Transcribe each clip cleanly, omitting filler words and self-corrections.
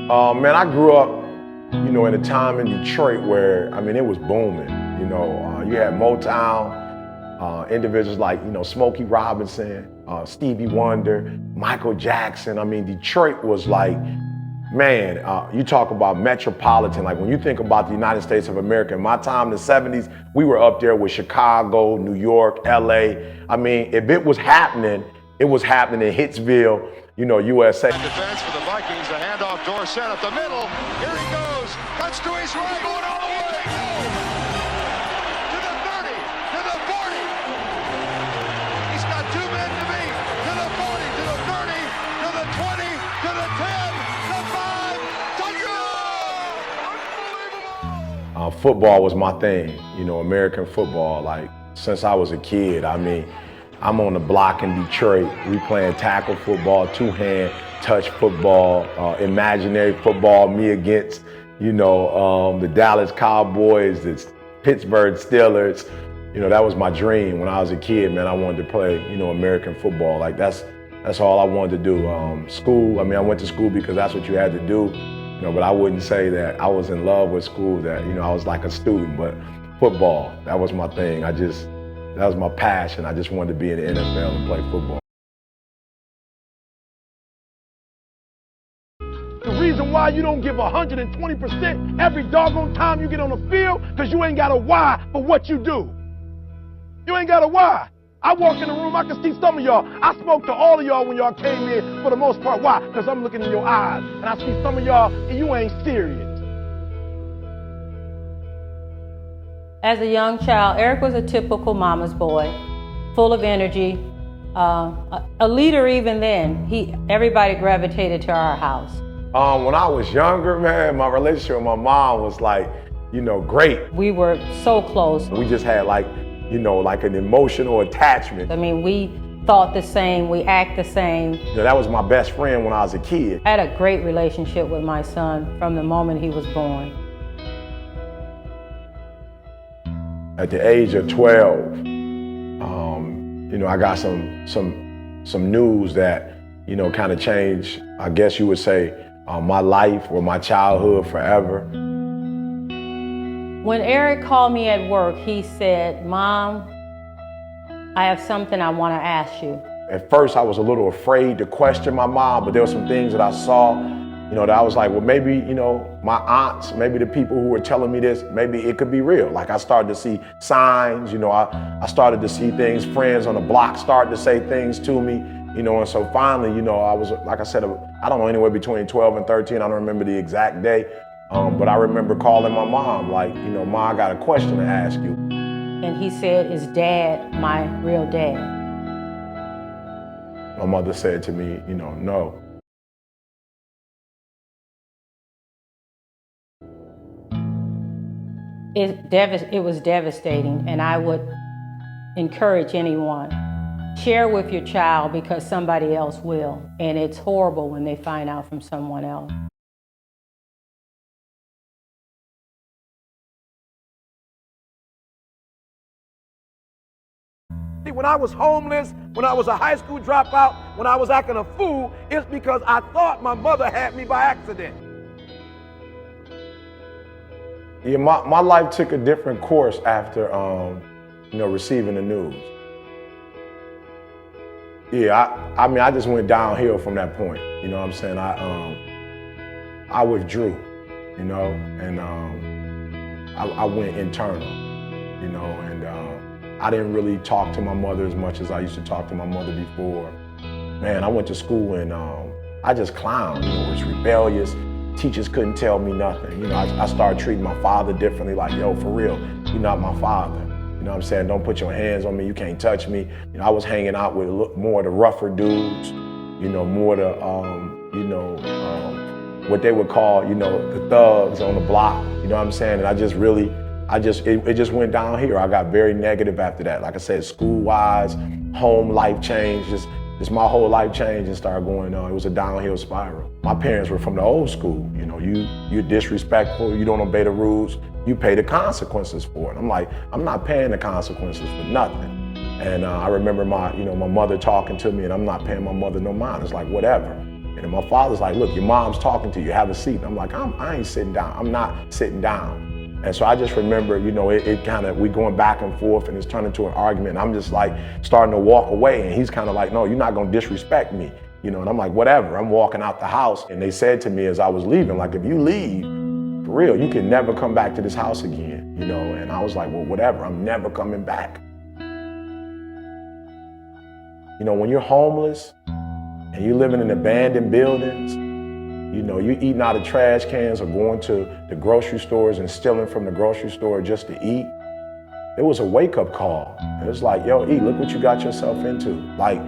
Man, I grew up, in a time in Detroit where, it was booming. You had Motown, individuals like, Smokey Robinson, Stevie Wonder, Michael Jackson. Detroit was like, man, you talk about metropolitan. Like when you think about the United States of America, in my time in the 70s, we were up there with Chicago, New York, LA. If it was happening in Hitsville, USA. Defense for the Vikings, the handoff, Dorsett up the middle. Here he goes, cuts to his right, going all the way. To the 30, to the 40. He's got two men to beat. To the 40, to the 30, to the 20, to the 10, the 5. Touchdown! Unbelievable! Football was my thing, American football. Like since I was a kid, I'm on the block in Detroit. We playing tackle football, two-hand touch football, imaginary football, me against, the Dallas Cowboys, the Pittsburgh Steelers. That was my dream when I was a kid, man. I wanted to play, American football. Like that's all I wanted to do. School, I went to school because that's what you had to do, but I wouldn't say that I was in love with school, that, I was like a student, but football, that was my thing. That was my passion. I just wanted to be in the NFL and play football. The reason why you don't give 120% every doggone time you get on the field, because you ain't got a why for what you do. You ain't got a why. I walk in the room, I can see some of y'all. I spoke to all of y'all when y'all came in for the most part. Why? Because I'm looking in your eyes, and I see some of y'all, and you ain't serious. As a young child, Eric was a typical mama's boy, full of energy, a leader even then. Everybody gravitated to our house. When I was younger, man, my relationship with my mom was like, great. We were so close. We just had like an emotional attachment. We thought the same, we act the same. That was my best friend when I was a kid. I had a great relationship with my son from the moment he was born. At the age of 12, I got some news that, kind of changed, I guess you would say, my life or my childhood forever. When Eric called me at work, he said, "Mom, I have something I want to ask you." At first, I was a little afraid to question my mom, but there were some things that I saw, that I was like, well, maybe, my aunts, maybe the people who were telling me this, maybe it could be real. Like I started to see signs, I started to see things, friends on the block started to say things to me, and so finally, I was, like I said, I don't know, anywhere between 12 and 13, I don't remember the exact day, but I remember calling my mom, like, Ma, I got a question to ask you. And he said, "Is Dad my real dad?" My mother said to me, no. It was devastating, and I would encourage anyone, share with your child because somebody else will, and it's horrible when they find out from someone else. When I was homeless, when I was a high school dropout, when I was acting a fool, it's because I thought my mother had me by accident. Yeah, my life took a different course after, receiving the news. Yeah, I just went downhill from that point. You know what I'm saying? I withdrew, and I went internal, and I didn't really talk to my mother as much as I used to talk to my mother before. Man, I went to school and I just clowned, was rebellious. Teachers couldn't tell me nothing. I started treating my father differently, like, yo, for real, you're not my father. You know what I'm saying? Don't put your hands on me, you can't touch me. I was hanging out with more of the rougher dudes, more the, what they would call, the thugs on the block, you know what I'm saying? And it just went down here. I got very negative after that. Like I said, school-wise, home life changed, just my whole life changed and started going on. It was a downhill spiral. My parents were from the old school. You're disrespectful, you don't obey the rules, you pay the consequences for it. I'm like, I'm not paying the consequences for nothing. And I remember my mother talking to me, and I'm not paying my mother no mind. It's like, whatever. And my father's like, look, your mom's talking to you, have a seat. And I'm like, I ain't sitting down, I'm not sitting down. And so I just remember, you know, we going back and forth and it's turned into an argument. And I'm just like starting to walk away. And he's kind of like, no, you're not gonna disrespect me. You know, and I'm like, whatever, I'm walking out the house. And they said to me as I was leaving, like, if you leave, for real, you can never come back to this house again, you know? And I was like, well, whatever, I'm never coming back. You know, when you're homeless and you're living in abandoned buildings, you know, you're eating out of trash cans or going to the grocery stores and stealing from the grocery store just to eat, it was a wake-up call. It was like, yo, E, look what you got yourself into. Like,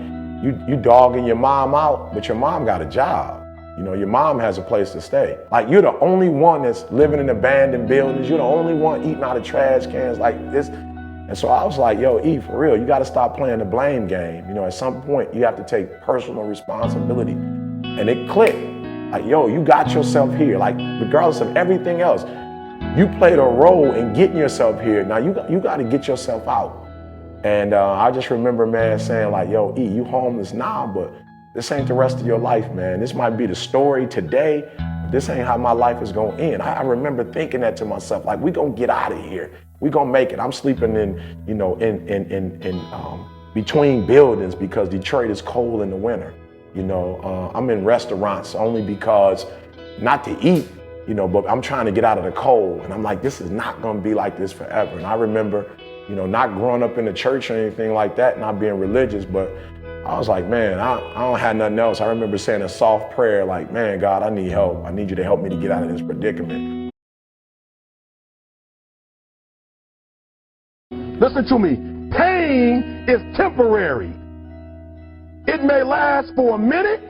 you dogging your mom out, but your mom got a job. You know, your mom has a place to stay. Like, you're the only one that's living in abandoned buildings. You're the only one eating out of trash cans like this. And so I was like, yo, E, for real, you gotta stop playing the blame game. You know, at some point, you have to take personal responsibility. And it clicked. Like, yo, you got yourself here. Like, regardless of everything else, you played a role in getting yourself here. Now, you gotta get yourself out. And I just remember, man, saying like, yo, E, you homeless now, but this ain't the rest of your life, man. This might be the story today, but this ain't how my life is gonna end. I remember thinking that to myself, like, we gonna get out of here. We gonna make it. I'm sleeping in, you know, in between buildings because Detroit is cold in the winter. You know, I'm in restaurants only because, not to eat, you know, but I'm trying to get out of the cold. And I'm like, this is not gonna be like this forever. And I remember, you know, not growing up in the church or anything like that, not being religious, but I was like, man, I don't have nothing else. I remember saying a soft prayer like, man, God, I need help. I need you to help me to get out of this predicament. Listen to me. Pain is temporary. It may last for a minute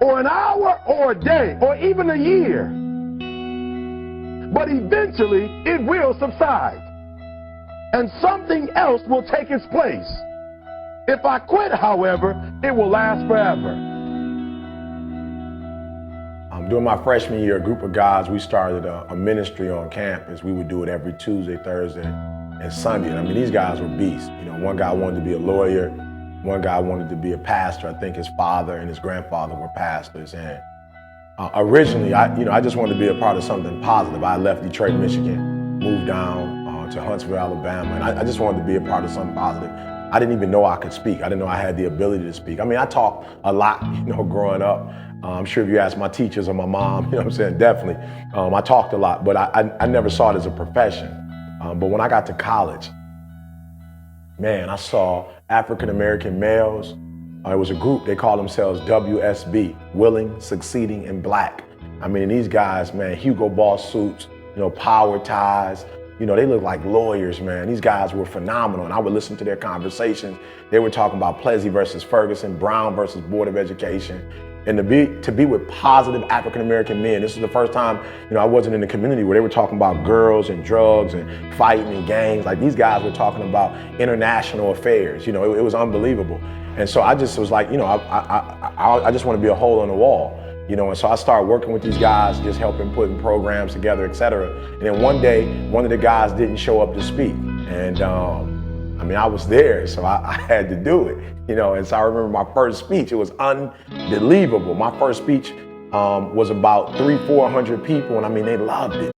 or an hour or a day or even a year. But eventually it will subside and something else will take its place. If I quit, however, it will last forever. During my freshman year, a group of guys, we started a ministry on campus. We would do it every Tuesday, Thursday, and Sunday. And I mean, these guys were beasts. You know, one guy wanted to be a lawyer. One guy wanted to be a pastor. I think his father and his grandfather were pastors. And originally, I just wanted to be a part of something positive. I left Detroit, Michigan, moved down to Huntsville, Alabama, and I just wanted to be a part of something positive. I didn't even know I could speak. I didn't know I had the ability to speak. I mean, I talked a lot, you know, growing up. I'm sure if you ask my teachers or my mom, you know what I'm saying, definitely. I talked a lot, but I never saw it as a profession. But when I got to college, man, I saw African-American males. It was a group, they call themselves WSB, Willing, Succeeding, and Black. I mean, these guys, man, Hugo Boss suits, you know, power ties. You know, they look like lawyers, man. These guys were phenomenal, and I would listen to their conversations. They were talking about Plessy versus Ferguson, Brown versus Board of Education. And to be with positive African-American men, this is the first time, you know, I wasn't in the community where they were talking about girls and drugs and fighting and gangs. Like, these guys were talking about international affairs. You know, it was unbelievable. And so I just was like, you know, I just want to be a hole in the wall. You know, and so I started working with these guys, just helping putting programs together, et cetera. And then one day, one of the guys didn't show up to speak. And I mean, I was there, so I had to do it. You know, and so I remember my first speech, it was unbelievable. My first speech was about 300-400 people, and I mean, they loved it.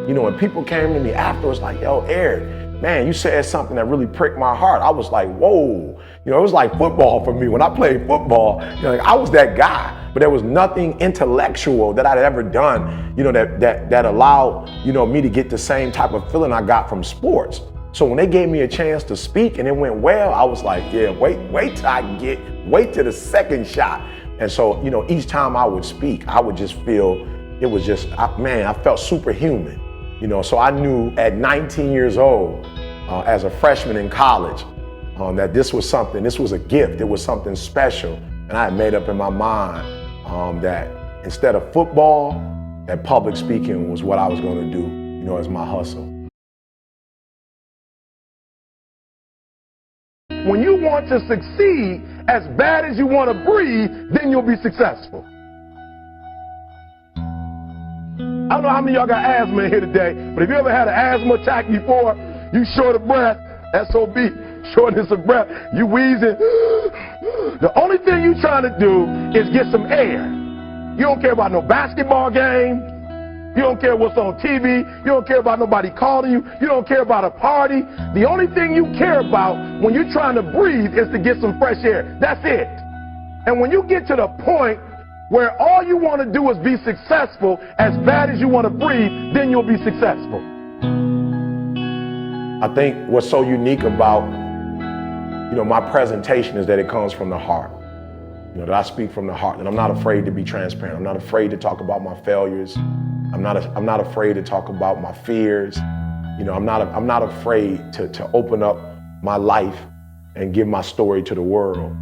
You know, when people came to me afterwards, like, yo, Eric, man, you said something that really pricked my heart. I was like, whoa. You know, it was like football for me. When I played football, you know, like, I was that guy. But there was nothing intellectual that I'd ever done, you know, that allowed, you know, me to get the same type of feeling I got from sports. So when they gave me a chance to speak and it went well, I was like, yeah, wait till the second shot. And so, you know, each time I would speak, I would just feel, it was just, man, I felt superhuman. You know, so I knew at 19 years old, as a freshman in college, that this was a gift, it was something special. And I had made up in my mind that instead of football, that public speaking was what I was gonna do, you know, as my hustle. When you want to succeed as bad as you want to breathe, then you'll be successful. I don't know how many of y'all got asthma in here today, but if you ever had an asthma attack before, you short of breath, SOB, shortness of breath, you wheezing. The only thing you trying to do is get some air. You don't care about no basketball game. You don't care what's on TV. You don't care about nobody calling you. You don't care about a party. The only thing you care about when you're trying to breathe is to get some fresh air. That's it. And when you get to the point where all you want to do is be successful as bad as you want to breathe, then you'll be successful. I think what's so unique about, my presentation is that it comes from the heart. That I speak from the heart, and I'm not afraid to be transparent. I'm not afraid to talk about my failures. I'm not afraid to talk about my fears. I'm not afraid to open up my life and give my story to the world.